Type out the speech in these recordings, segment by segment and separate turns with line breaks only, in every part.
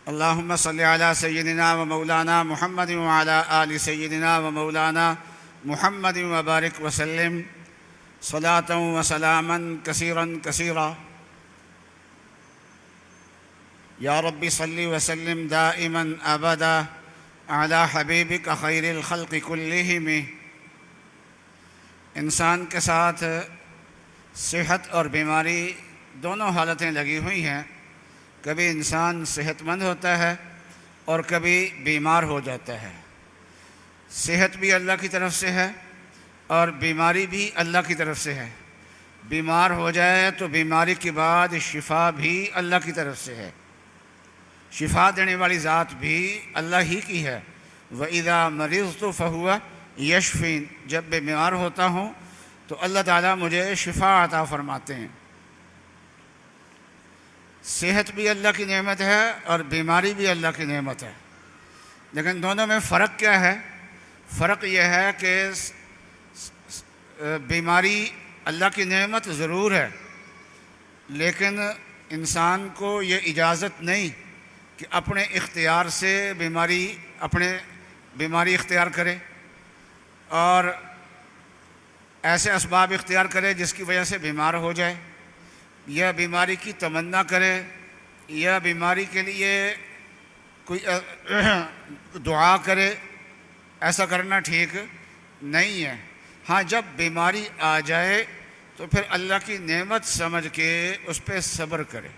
اللهم صل على سيدنا ومولانا محمد وعلى آل سيدنا ومولانا محمد وبارك وسلم صلاة وسلاما كثيرا كثيرا. يا رب صل وسلم دائما أبدا على حبيبك خير الخلق كلهم. انسان کے ساتھ صحت اور بیماری دونوں حالتیں لگی ہوئی ہیں. کبھی انسان صحت مند ہوتا ہے اور کبھی بیمار ہو جاتا ہے. صحت بھی اللہ کی طرف سے ہے اور بیماری بھی اللہ کی طرف سے ہے. بیمار ہو جائے تو بیماری کے بعد شفا بھی اللہ کی طرف سے ہے. شفا دینے والی ذات بھی اللہ ہی کی ہے. وَإِذَا مَرِضْتُ فَهُوَ یشفین. جب میں بیمار ہوتا ہوں تو اللہ تعالیٰ مجھے شفا عطا فرماتے ہیں. صحت بھی اللہ کی نعمت ہے اور بیماری بھی اللہ کی نعمت ہے. لیکن دونوں میں فرق کیا ہے؟ فرق یہ ہے کہ بیماری اللہ کی نعمت ضرور ہے، لیکن انسان کو یہ اجازت نہیں کہ اپنے اختیار سے بیماری اختیار کرے اور ایسے اسباب اختیار کرے جس کی وجہ سے بیمار ہو جائے، یا بیماری کی تمنا کرے، یا بیماری کے لیے کوئی دعا کرے. ایسا کرنا ٹھیک نہیں ہے. ہاں، جب بیماری آ جائے تو پھر اللہ کی نعمت سمجھ کے اس پہ صبر کرے،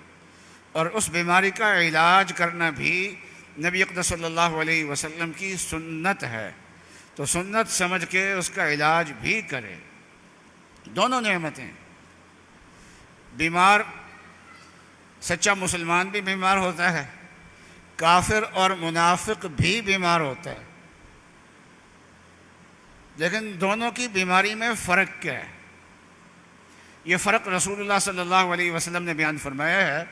اور اس بیماری کا علاج کرنا بھی نبی اقدس صلی اللہ علیہ وسلم کی سنت ہے. تو سنت سمجھ کے اس کا علاج بھی کرے. دونوں نعمتیں. بیمار سچا مسلمان بھی بیمار ہوتا ہے، کافر اور منافق بھی بیمار ہوتا ہے. لیکن دونوں کی بیماری میں فرق کیا ہے؟ یہ فرق رسول اللہ صلی اللہ علیہ وسلم نے بیان فرمایا ہے.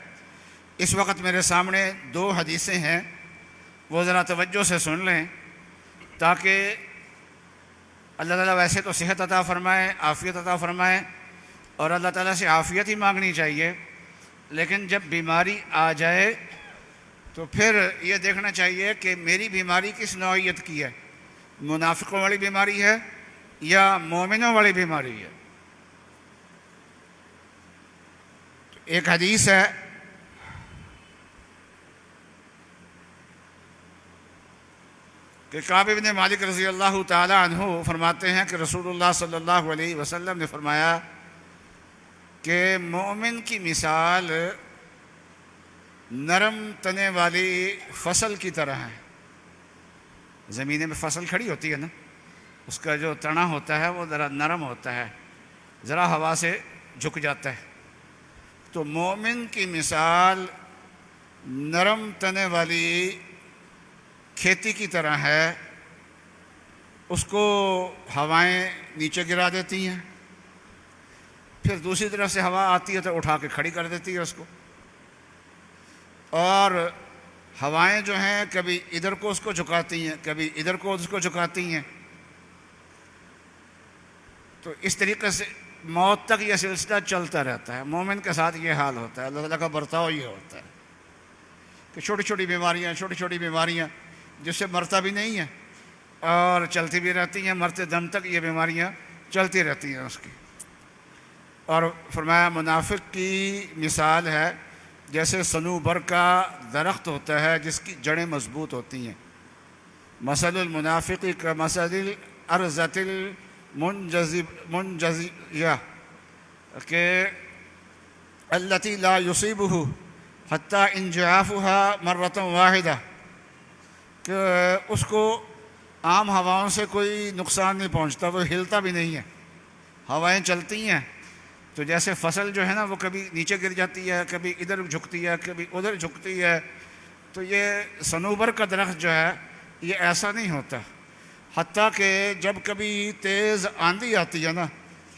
اس وقت میرے سامنے 2 حدیثیں ہیں، وہ ذرا توجہ سے سن لیں تاکہ اللہ تعالیٰ ویسے تو صحت عطا فرمائے، عافیت عطا فرمائے، اور اللہ تعالیٰ سے عافیت ہی مانگنی چاہیے. لیکن جب بیماری آ جائے تو پھر یہ دیکھنا چاہیے کہ میری بیماری کس نوعیت کی ہے. منافقوں والی بیماری ہے یا مومنوں والی بیماری ہے. ایک حدیث ہے کہ کعب بن مالک رضی اللہ تعالی عنہ فرماتے ہیں کہ رسول اللہ صلی اللہ علیہ وسلم نے فرمایا کہ مومن کی مثال نرم تنے والی فصل کی طرح ہے. زمین میں فصل کھڑی ہوتی ہے نا، اس کا جو تنا ہوتا ہے وہ ذرا نرم ہوتا ہے، ذرا ہوا سے جھک جاتا ہے. تو مومن کی مثال نرم تنے والی کھیتی کی طرح ہے. اس کو ہوائیں نیچے گرا دیتی ہیں، پھر دوسری طرف سے ہوا آتی ہے تو اٹھا کے کھڑی کر دیتی ہے اس کو. اور ہوائیں جو ہیں کبھی ادھر کو اس کو جھکاتی ہیں، کبھی ادھر کو اس کو جھکاتی ہیں. تو اس طریقے سے موت تک یہ سلسلہ چلتا رہتا ہے. مومن کے ساتھ یہ حال ہوتا ہے. اللہ تعالیٰ کا برتاؤ یہ ہوتا ہے کہ چھوٹی چھوٹی بیماریاں جس سے مرتا بھی نہیں ہے اور چلتی بھی رہتی ہیں، مرتے دم تک یہ بیماریاں چلتی رہتی ہیں اس کی. اور فرمایا منافق کی مثال ہے جیسے صنوبر کا درخت ہوتا ہے جس کی جڑیں مضبوط ہوتی ہیں. مثل المنافق کمثل الارضۃ المنجزیہ کہ التی لا یصیبہ حتی انجعافها مرۃ واحدہ، کہ اس کو عام ہواؤں سے کوئی نقصان نہیں پہنچتا، وہ ہلتا بھی نہیں ہے. ہوائیں چلتی ہیں تو جیسے فصل جو ہے نا وہ کبھی نیچے گر جاتی ہے، کبھی ادھر جھکتی ہے، کبھی ادھر جھکتی ہے. تو یہ صنوبر کا درخت جو ہے یہ ایسا نہیں ہوتا. حتیٰ کہ جب کبھی تیز آندھی آتی ہے نا،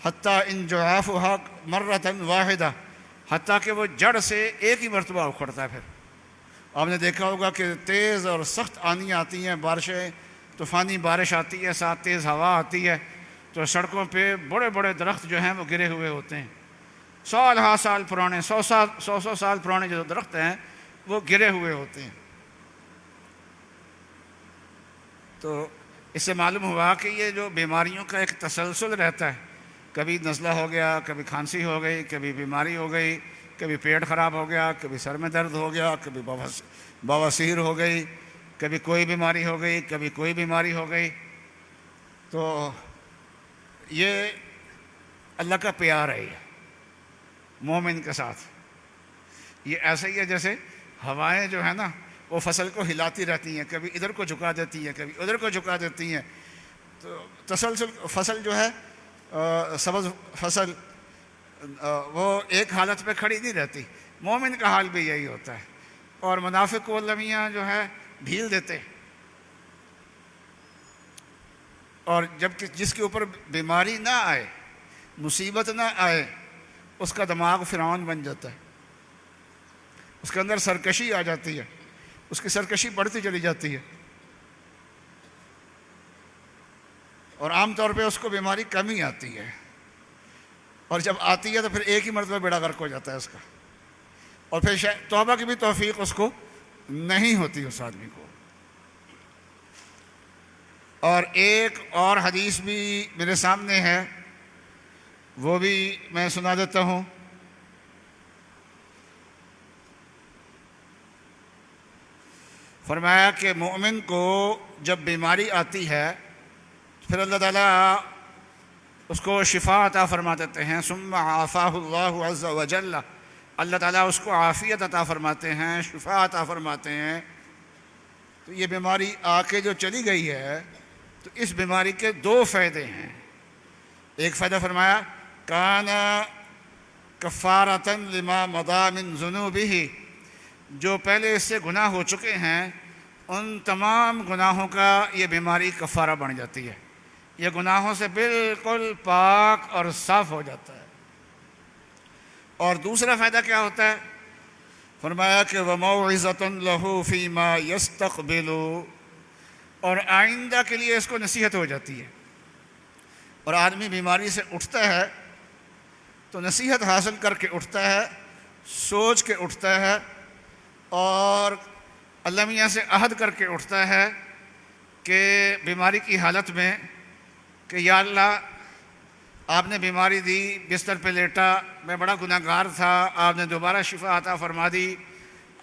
حتیٰ انجعافها مرۃ واحدہ، حتیٰ کہ وہ جڑ سے ایک ہی مرتبہ اکھڑتا ہے. پھر آپ نے دیکھا ہوگا کہ تیز اور سخت آندھیاں آتی ہیں، بارشیں، طوفانی بارش آتی ہے، ساتھ تیز ہوا آتی ہے، تو سڑکوں پہ بڑے بڑے درخت جو ہیں وہ گرے ہوئے ہوتے ہیں. سال پرانے 100 سال پرانے جو درخت ہیں وہ گرے ہوئے ہوتے ہیں. تو اس سے معلوم ہوا کہ یہ جو بیماریوں کا ایک تسلسل رہتا ہے، کبھی نزلہ ہو گیا، کبھی کھانسی ہو گئی، کبھی بیماری ہو گئی، کبھی پیٹ خراب ہو گیا، کبھی سر میں درد ہو گیا، کبھی بواسیر ہو گئی، کبھی کوئی بیماری ہو گئی، کبھی کوئی بیماری ہو گئی. تو یہ اللہ کا پیار ہے یہ مومن کے ساتھ. یہ ایسا ہی ہے جیسے ہوائیں جو ہے نا وہ فصل کو ہلاتی رہتی ہیں، کبھی ادھر کو جھکا دیتی ہیں، کبھی ادھر کو جھکا دیتی ہیں. تو تسلسل فصل جو ہے سبز فصل وہ ایک حالت پہ کھڑی نہیں رہتی. مومن کا حال بھی یہی ہوتا ہے. اور منافق واللمیاں جو ہے ڈھیل دیتے. اور جب کہ جس کے اوپر بیماری نہ آئے، مصیبت نہ آئے، اس کا دماغ فرعون بن جاتا ہے، اس کے اندر سرکشی آ جاتی ہے، اس کی سرکشی بڑھتی چلی جاتی ہے، اور عام طور پہ اس کو بیماری کم ہی آتی ہے. اور جب آتی ہے تو پھر ایک ہی مرتبہ بیڑا غرق ہو جاتا ہے اس کا، اور پھر توبہ کی بھی توفیق اس کو نہیں ہوتی اس آدمی کو. اور ایک اور حدیث بھی میرے سامنے ہے، وہ بھی میں سنا دیتا ہوں. فرمایا کہ مومن کو جب بیماری آتی ہے پھر اللہ تعالیٰ اس کو شفا عطا فرما دیتے ہیں. ثم عافاہ اللہ عز وجل، اللہ تعالیٰ اس کو عافیت عطا فرماتے ہیں، شفا عطا فرماتے ہیں. تو یہ بیماری آ کے جو چلی گئی ہے تو اس بیماری کے دو فائدے ہیں. ایک فائدہ فرمایا کان کفارۃ لما مضی من ذنوبہ، جو پہلے اس سے گناہ ہو چکے ہیں ان تمام گناہوں کا یہ بیماری کفارہ بن جاتی ہے. یہ گناہوں سے بالکل پاک اور صاف ہو جاتا ہے. اور دوسرا فائدہ کیا ہوتا ہے؟ فرمایا کہ وَمَوْعِظَةٌ لَهُ فِي مَا يَسْتَقْبِلُ، اور آئندہ کے لیے اس کو نصیحت ہو جاتی ہے. اور آدمی بیماری سے اٹھتا ہے تو نصیحت حاصل کر کے اٹھتا ہے، سوچ کے اٹھتا ہے، اور اللہ میاں سے عہد کر کے اٹھتا ہے کہ بیماری کی حالت میں کہ یا اللہ آپ نے بیماری دی، بستر پہ لیٹا، میں بڑا گناہ گار تھا، آپ نے دوبارہ شفا عطا فرما دی،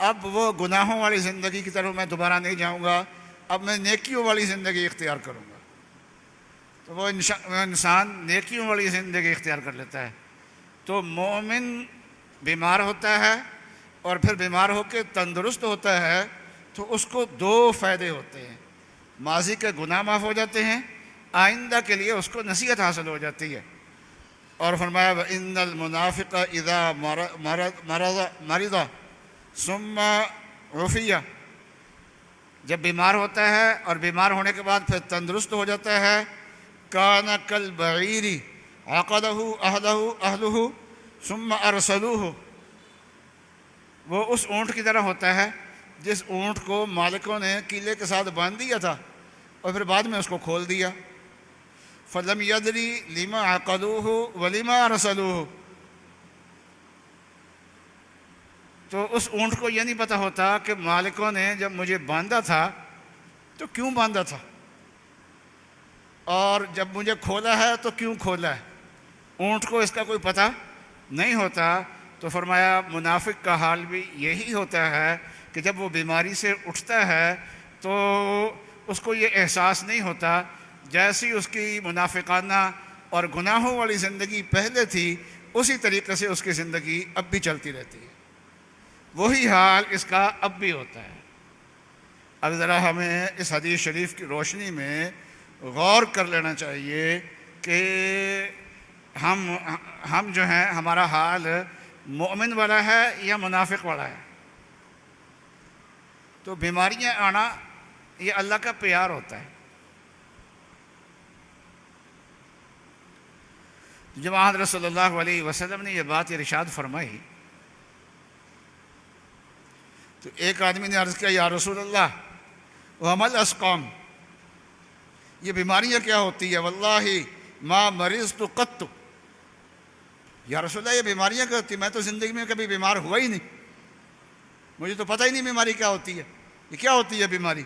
اب وہ گناہوں والی زندگی کی طرف میں دوبارہ نہیں جاؤں گا، اب میں نیکیوں والی زندگی اختیار کروں گا. تو وہ انسان نیکیوں والی زندگی اختیار کر لیتا ہے. تو مومن بیمار ہوتا ہے اور پھر بیمار ہو کے تندرست ہوتا ہے تو اس کو دو فائدے ہوتے ہیں. ماضی کے گناہ معاف ہو جاتے ہیں، آئندہ کے لیے اس کو نصیحت حاصل ہو جاتی ہے. اور فرمایا وَإِنَّ الْمُنَافِقَ إِذَا مَرِضَ ثُمَّ عُفِيَ، جب بیمار ہوتا ہے اور بیمار ہونے کے بعد پھر تندرست ہو جاتا ہے، كَانَ كَالْبَعِيرِ عَقَدَهُ أَهْلُهُ ثُمَّ أَرْسَلُوهُ، وہ اس اونٹ کی طرح ہوتا ہے جس اونٹ کو مالکوں نے کیلے کے ساتھ باندھ دیا تھا اور پھر بعد میں اس کو کھول دیا. فَلَمْ يَدْرِ لِمَا عَقَدُوهُ وَلِمَا أَرْسَلُوهُ، تو اس اونٹ کو یہ نہیں پتہ ہوتا کہ مالکوں نے جب مجھے باندھا تھا تو کیوں باندھا تھا، اور جب مجھے کھولا ہے تو کیوں کھولا ہے. اونٹ کو اس کا کوئی پتہ نہیں ہوتا. تو فرمایا منافق کا حال بھی یہی ہوتا ہے کہ جب وہ بیماری سے اٹھتا ہے تو اس کو یہ احساس نہیں ہوتا، جیسی اس کی منافقانہ اور گناہوں والی زندگی پہلے تھی اسی طریقے سے اس کی زندگی اب بھی چلتی رہتی ہے. وہی حال اس کا اب بھی ہوتا ہے. اب ذرا ہمیں اس حدیث شریف کی روشنی میں غور کر لینا چاہیے کہ ہم جو ہیں ہمارا حال مومن والا ہے یا منافق والا ہے. تو بیماریاں آنا یہ اللہ کا پیار ہوتا ہے. جب حضرت صلی اللہ علیہ وسلم نے یہ بات ارشاد فرمائی تو ایک آدمی نے عرض کیا یا رسول اللہ وَمَا الْأَسْقَامُ، یہ بیماریاں کیا ہوتی ہے؟ واللہ ما مرضت قط، یا رسول اللہ یہ بیماریاں کیا ہوتی ہیں؟ میں تو زندگی میں کبھی بیمار ہوا ہی نہیں، مجھے تو پتہ ہی نہیں بیماری کیا ہوتی ہے، یہ کیا ہوتی ہے بیماری؟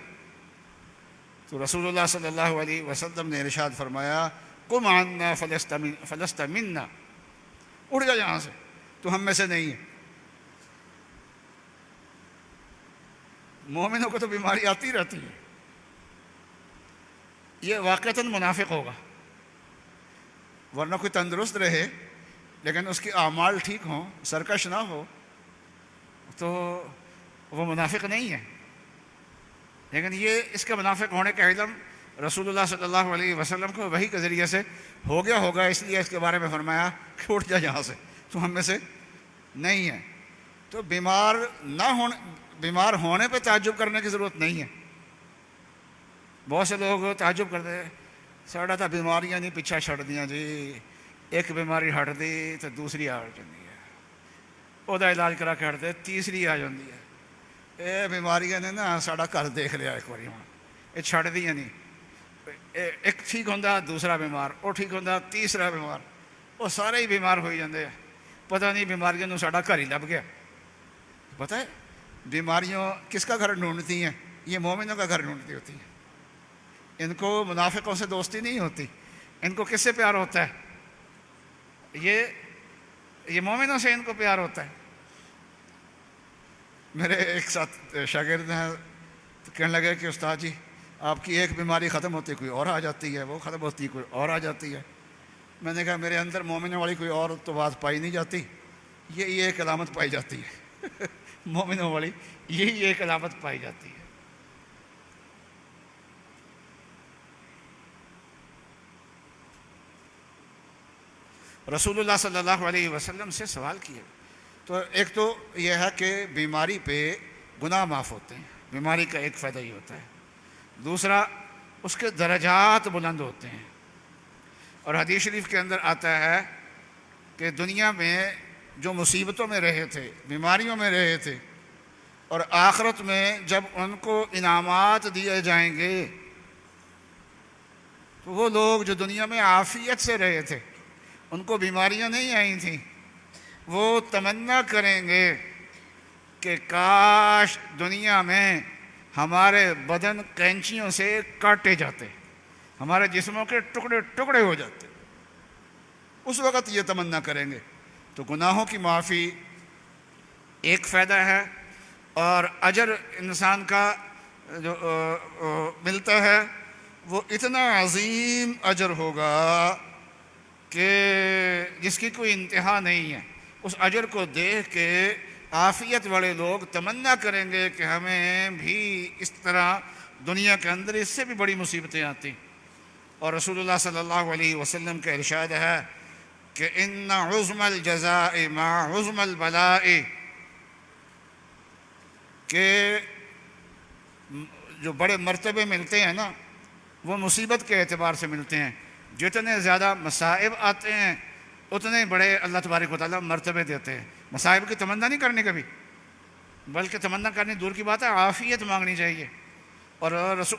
تو رسول اللہ صلی اللہ علیہ وسلم نے ارشاد فرمایا قم عنا فلست منا، اٹھ جا یہاں سے، تو ہم میں سے نہیں ہے۔ مومنوں کو تو بیماری آتی رہتی ہے، یہ واقعتاً منافق ہوگا، ورنہ کوئی تندرست رہے لیکن اس کی اعمال ٹھیک ہوں، سرکش نہ ہو، تو وہ منافق نہیں ہے۔ لیکن یہ اس کے منافق ہونے کا علم رسول اللہ صلی اللہ علیہ وسلم کو وحی کے ذریعے سے ہو گیا ہوگا، اس لیے اس کے بارے میں فرمایا کہ اٹھ جا یہاں سے، تو ہم میں سے نہیں ہے۔ تو بیمار ہونے پہ تعجب کرنے کی ضرورت نہیں ہے۔ بہت سے لوگ تعجب کرتے ہیں، ساڑا تھا بیماریاں نہیں پیچھا چھڑ دیا جی، ایک بیماری ہٹ دی تو دوسری آ جاتی ہے، وہ علاج کرا کے ہٹ دے تیسری آ جاتی ہے۔ اے بیماریاں نے نا ساڑا گھر دیکھ لیا ایک باری، ہوں یہ چھڑ دیا نہیں، ایک ٹھیک ہوتا دوسرا بیمار، وہ ٹھیک ہوتا تیسرا بیمار، وہ سارے ہی بیمار ہوئی جاندے ہیں، پتہ نہیں بیماریاں نو ساڑا گھر ہی لب گیا۔ پتہ ہے بیماریوں کس کا گھر ڈھونڈتی ہیں؟ یہ مومنوں کا گھر ڈھونڈتی ہوتی ہیں۔ ان کو منافقوں سے دوستی نہیں ہوتی، ان کو کس سے پیار ہوتا ہے؟ یہ مومنوں سے ان کو پیار ہوتا ہے۔ میرے ایک ساتھ شاگرد ہیں، تو کہنے لگے کہ استاد جی آپ کی ایک بیماری ختم ہوتی ہے کوئی اور آ جاتی ہے، وہ ختم ہوتی ہے کوئی اور آ جاتی ہے۔ میں نے کہا میرے اندر مومنوں والی کوئی اور تو بات پائی نہیں جاتی، یہ ایک علامت پائی جاتی ہے مومنوں والی یہی ایک علامت پائی جاتی ہے۔ رسول اللہ صلی اللہ علیہ وسلم سے سوال کیا، تو ایک تو یہ ہے کہ بیماری پہ گناہ معاف ہوتے ہیں، بیماری کا ایک فائدہ یہ ہوتا ہے۔ دوسرا اس کے درجات بلند ہوتے ہیں، اور حدیث شریف کے اندر آتا ہے کہ دنیا میں جو مصیبتوں میں رہے تھے، بیماریوں میں رہے تھے، اور آخرت میں جب ان کو انعامات دیے جائیں گے تو وہ لوگ جو دنیا میں عافیت سے رہے تھے، ان کو بیماریاں نہیں آئی تھیں، وہ تمنا کریں گے کہ کاش دنیا میں ہمارے بدن کینچیوں سے کاٹے جاتے، ہمارے جسموں کے ٹکڑے ٹکڑے ہو جاتے، اس وقت یہ تمنا کریں گے۔ تو گناہوں کی معافی ایک فائدہ ہے، اور اجر انسان کا جو ملتا ہے وہ اتنا عظیم اجر ہوگا کہ جس کی کوئی انتہا نہیں ہے۔ اس اجر کو دیکھ کے عافیت والے لوگ تمنا کریں گے کہ ہمیں بھی اس طرح دنیا کے اندر اس سے بھی بڑی مصیبتیں آتی۔ اور رسول اللہ صلی اللہ علیہ وسلم کا ارشاد ہے کہ ان عظم الجزاء مع عظم البلاء، کہ جو بڑے مرتبے ملتے ہیں نا وہ مصیبت کے اعتبار سے ملتے ہیں۔ جتنے زیادہ مصائب آتے ہیں اتنے بڑے اللہ تبارک و تعالیٰ مرتبے دیتے ہیں۔ مصائب کی تمنا نہیں کرنی کبھی، بلکہ تمنا کرنی دور کی بات ہے، عافیت مانگنی چاہیے۔ اور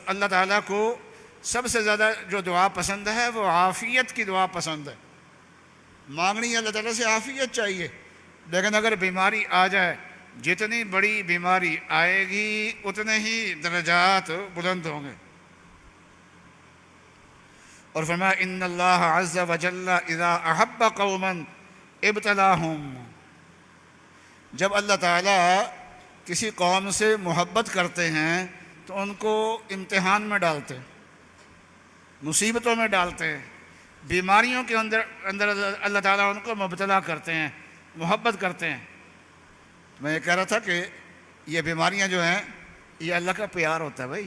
اللہ تعالیٰ کو سب سے زیادہ جو دعا پسند ہے وہ عافیت کی دعا پسند ہے۔ مانگنی اللہ تعالیٰ سے عافیت چاہیے، لیکن اگر بیماری آ جائے، جتنی بڑی بیماری آئے گی اتنے ہی درجات بلند ہوں گے۔ اور فرمایا ان اللہ عز وجل اذا احب قوما ابتلاہم، جب اللہ تعالیٰ کسی قوم سے محبت کرتے ہیں تو ان کو امتحان میں ڈالتے، مصیبتوں میں ڈالتے، بیماریوں کے اندر اللہ تعالیٰ ان کو مبتلا کرتے ہیں، محبت کرتے ہیں۔ میں یہ کہہ رہا تھا کہ یہ بیماریاں جو ہیں یہ اللہ کا پیار ہوتا ہے بھائی۔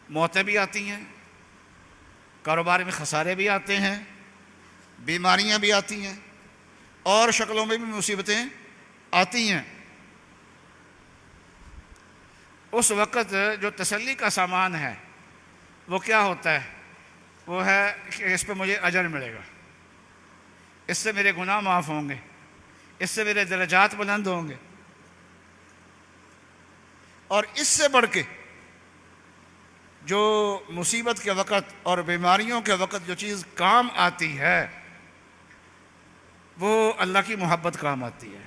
موتیں بھی آتی ہیں، کاروبار میں خسارے بھی آتے ہیں، بیماریاں بھی آتی ہیں، اور شکلوں میں بھی مصیبتیں آتی ہیں۔ اس وقت جو تسلی کا سامان ہے وہ کیا ہوتا ہے؟ وہ ہے کہ اس پہ مجھے اجر ملے گا، اس سے میرے گناہ معاف ہوں گے، اس سے میرے درجات بلند ہوں گے۔ اور اس سے بڑھ کے جو مصیبت کے وقت اور بیماریوں کے وقت جو چیز کام آتی ہے وہ اللہ کی محبت کام آتی ہے۔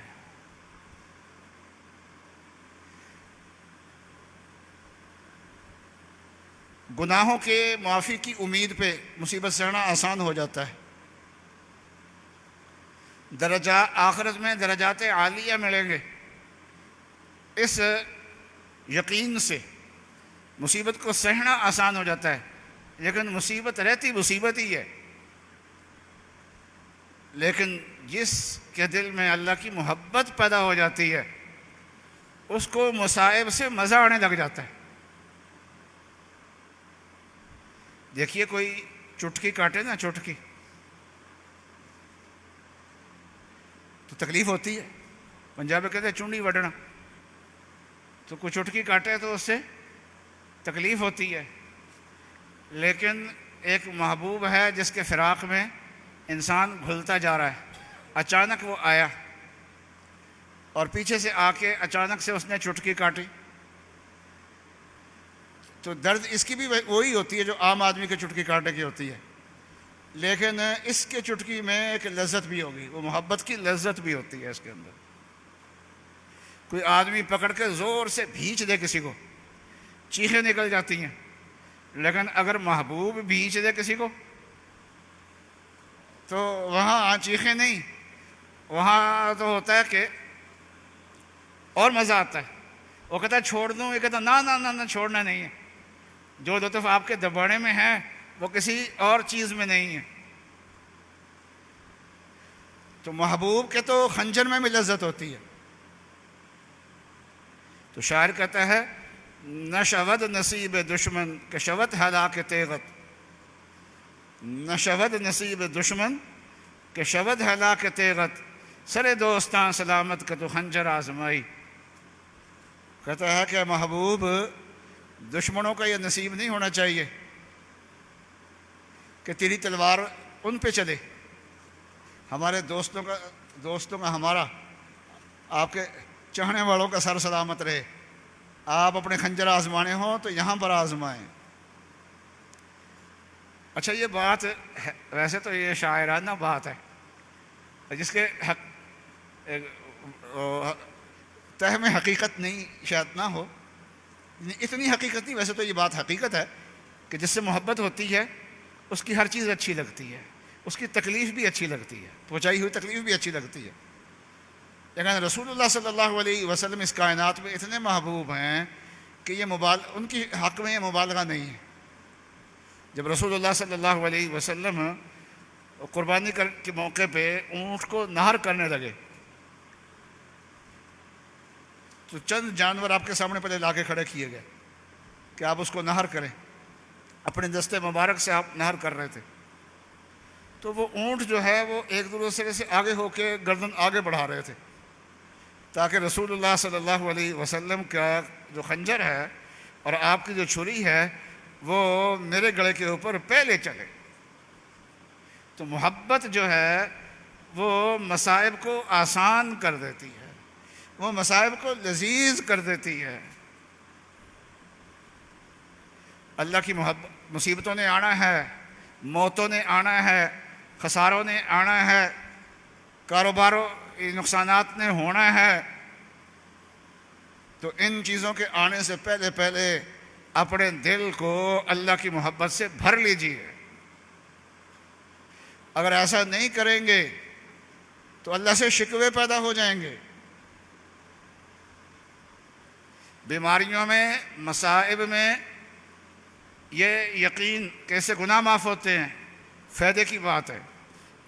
گناہوں کے معافی کی امید پہ مصیبت سہنا آسان ہو جاتا ہے. آخرت میں درجات عالیہ ملیں گے. اس یقین سے مصیبت کو سہنا آسان ہو جاتا ہے. لیکن مصیبت رہتی مصیبت ہی ہے. لیکن جس کے دل میں اللہ کی محبت پیدا ہو جاتی ہے اس کو مصائب سے مزہ آنے لگ جاتا ہے. دیکھیے کوئی چٹکی کاٹے نا، چٹکی تو تکلیف ہوتی ہے. پنجاب میں کہتے ہیں چونڈی وڈنا. تو کوئی چٹکی کاٹے تو اس سے تکلیف ہوتی ہے. لیکن ایک محبوب ہے جس کے فراق میں انسان گھلتا جا رہا ہے. اچانک وہ آیا اور پیچھے سے آ کے اچانک سے اس نے چٹکی کاٹی تو درد اس کی بھی وہی ہوتی ہے جو عام آدمی کے چٹکی کاٹنے کی ہوتی ہے. لیکن اس کے چٹکی میں ایک لذت بھی ہوگی، وہ محبت کی لذت بھی ہوتی ہے اس کے اندر. کوئی آدمی پکڑ کے زور سے بھینچ دے کسی کو، چیخیں نکل جاتی ہیں. لیکن اگر محبوب بھینچ دے کسی کو تو وہاں چیخیں نہیں، وہاں تو ہوتا ہے کہ اور مزہ آتا ہے. وہ کہتا ہے چھوڑ دوں، یہ کہتا نہ نہ نہ چھوڑنا نہیں ہے. جو لطف آپ کے دبانے میں ہے وہ کسی اور چیز میں نہیں ہے. تو محبوب کے تو خنجر میں بھی لذت ہوتی ہے. تو شاعر کہتا ہے نہ شود نصیب دشمن کہ شود ہلاک تیغت، نہ شود نصیب دشمن کہ شود ہلاک تیغت، سر دوستاں سلامت کا تو خنجر آزمائی. کہتا ہے کہ محبوب دشمنوں کا یہ نصیب نہیں ہونا چاہیے کہ تیری تلوار ان پہ چلے. ہمارے دوستوں کا ہمارا، آپ کے چاہنے والوں کا سر سلامت رہے. آپ اپنے خنجر آزمانے ہوں تو یہاں پر آزمائیں. اچھا یہ بات ہے، ویسے تو یہ شاعرانہ بات ہے جس کے تہ میں حقیقت نہیں، شاید نہ ہو اتنی حقیقت نہیں. ویسے تو یہ بات حقیقت ہے کہ جس سے محبت ہوتی ہے اس کی ہر چیز اچھی لگتی ہے، اس کی تکلیف بھی اچھی لگتی ہے، پہنچائی ہوئی تکلیف بھی اچھی لگتی ہے. لیکن رسول اللہ صلی اللہ علیہ وسلم اس کائنات میں اتنے محبوب ہیں کہ یہ ان کی حق میں یہ مبالغہ نہیں ہے. جب رسول اللہ صلی اللہ علیہ وسلم قربانی کے موقع پہ اونٹ کو نہر کرنے لگے تو چند جانور آپ کے سامنے پہلے لا کے کھڑے کیے گئے کہ آپ اس کو نہر کریں. اپنے دستے مبارک سے آپ نہر کر رہے تھے تو وہ اونٹ جو ہے وہ ایک دوسرے سے آگے ہو کے گردن آگے بڑھا رہے تھے تاکہ رسول اللہ صلی اللہ علیہ وسلم کا جو خنجر ہے اور آپ کی جو چھری ہے وہ میرے گلے کے اوپر پہلے چلے. تو محبت جو ہے وہ مصائب کو آسان کر دیتی ہے، وہ مصائب کو لذیذ کر دیتی ہے. اللہ کی محبت، مصیبتوں نے آنا ہے، موتوں نے آنا ہے، خساروں نے آنا ہے، کاروباروں نقصانات نے ہونا ہے. تو ان چیزوں کے آنے سے پہلے اپنے دل کو اللہ کی محبت سے بھر لیجیے. اگر ایسا نہیں کریں گے تو اللہ سے شکوے پیدا ہو جائیں گے. بیماریوں میں، مصائب میں یہ یقین کیسے گناہ معاف ہوتے ہیں، فائدے کی بات ہے.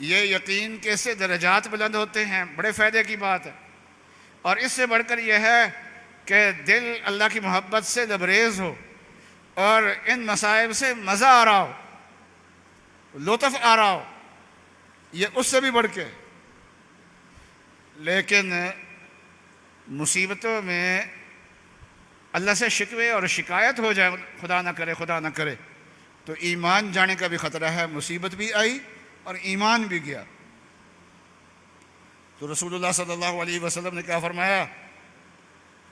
یہ یقین کیسے درجات بلند ہوتے ہیں، بڑے فائدے کی بات ہے. اور اس سے بڑھ کر یہ ہے کہ دل اللہ کی محبت سے لبریز ہو اور ان مصائب سے مزہ آ رہا ہو، لطف آ رہا ہو، یہ اس سے بھی بڑھ کے. لیکن مصیبتوں میں اللہ سے شکوے اور شکایت ہو جائے، خدا نہ کرے تو ایمان جانے کا بھی خطرہ ہے. مصیبت بھی آئی اور ایمان بھی گیا. تو رسول اللہ صلی اللہ علیہ وسلم نے کیا فرمایا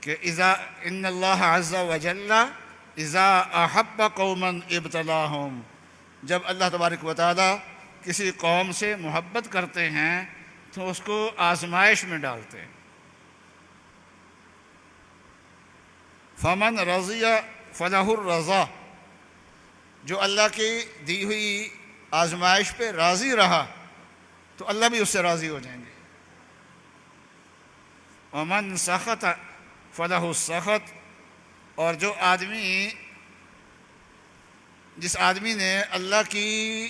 کہ ان اللہ عز وجل اذا احب قوما ابتلاهم، جب اللہ تبارک و تعالی کسی قوم سے محبت کرتے ہیں تو اس کو آزمائش میں ڈالتے ہیں. فمن رضی فلہ الرضا، جو اللہ کی دی ہوئی آزمائش پہ راضی رہا تو اللہ بھی اس سے راضی ہو جائیں گے. ومن سخط فلہ السخط، اور جس آدمی نے اللہ کی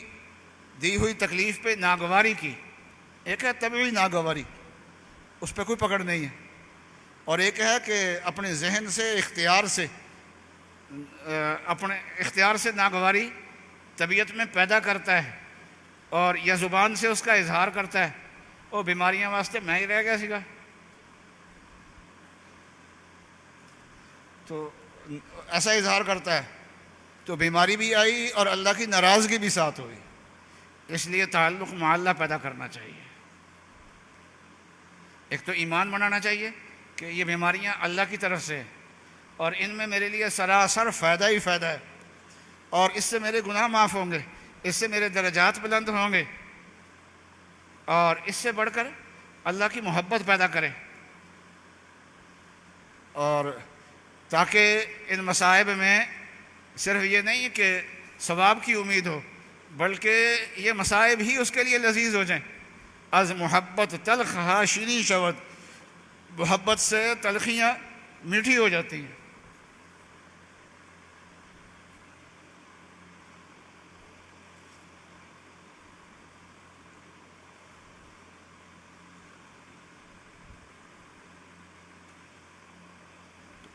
دی ہوئی تکلیف پہ ناگواری کی، ایک ہے طبعی ناگواری، اس پہ کوئی پکڑ نہیں ہے، اور ایک ہے کہ اپنے ذہن سے اپنے اختیار سے ناگواری طبیعت میں پیدا کرتا ہے اور یا زبان سے اس کا اظہار کرتا ہے. وہ بیماریاں واسطے میں ہی رہ گیا سیگا، تو ایسا اظہار کرتا ہے تو بیماری بھی آئی اور اللہ کی ناراضگی بھی ساتھ ہوئی. اس لیے تعلق مع اللہ پیدا کرنا چاہیے. ایک تو ایمان بنانا چاہیے کہ یہ بیماریاں اللہ کی طرف سے، اور ان میں میرے لیے سراسر فائدہ ہی فائدہ ہے، اور اس سے میرے گناہ معاف ہوں گے، اس سے میرے درجات بلند ہوں گے، اور اس سے بڑھ کر اللہ کی محبت پیدا کرے. اور تاکہ ان مصائب میں صرف یہ نہیں کہ ثواب کی امید ہو، بلکہ یہ مصائب ہی اس کے لیے لذیذ ہو جائیں. از محبت تلخ ہا شیریں شود، محبت سے تلخیاں میٹھی ہو جاتی ہیں.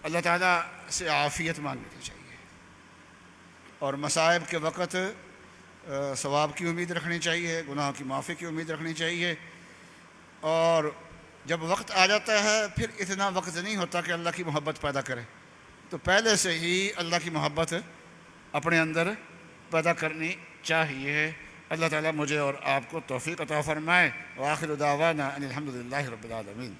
اللہ تعالیٰ سے عافیت مانگنی چاہیے، اور مصائب کے وقت ثواب کی امید رکھنی چاہیے، گناہ کی معافی کی امید رکھنی چاہیے. اور جب وقت آ جاتا ہے پھر اتنا وقت نہیں ہوتا کہ اللہ کی محبت پیدا کرے، تو پہلے سے ہی اللہ کی محبت اپنے اندر پیدا کرنی چاہیے. اللہ تعالیٰ مجھے اور آپ کو توفیق عطا فرمائے. وآخر دعوانا ان الحمد للہ رب العالمین.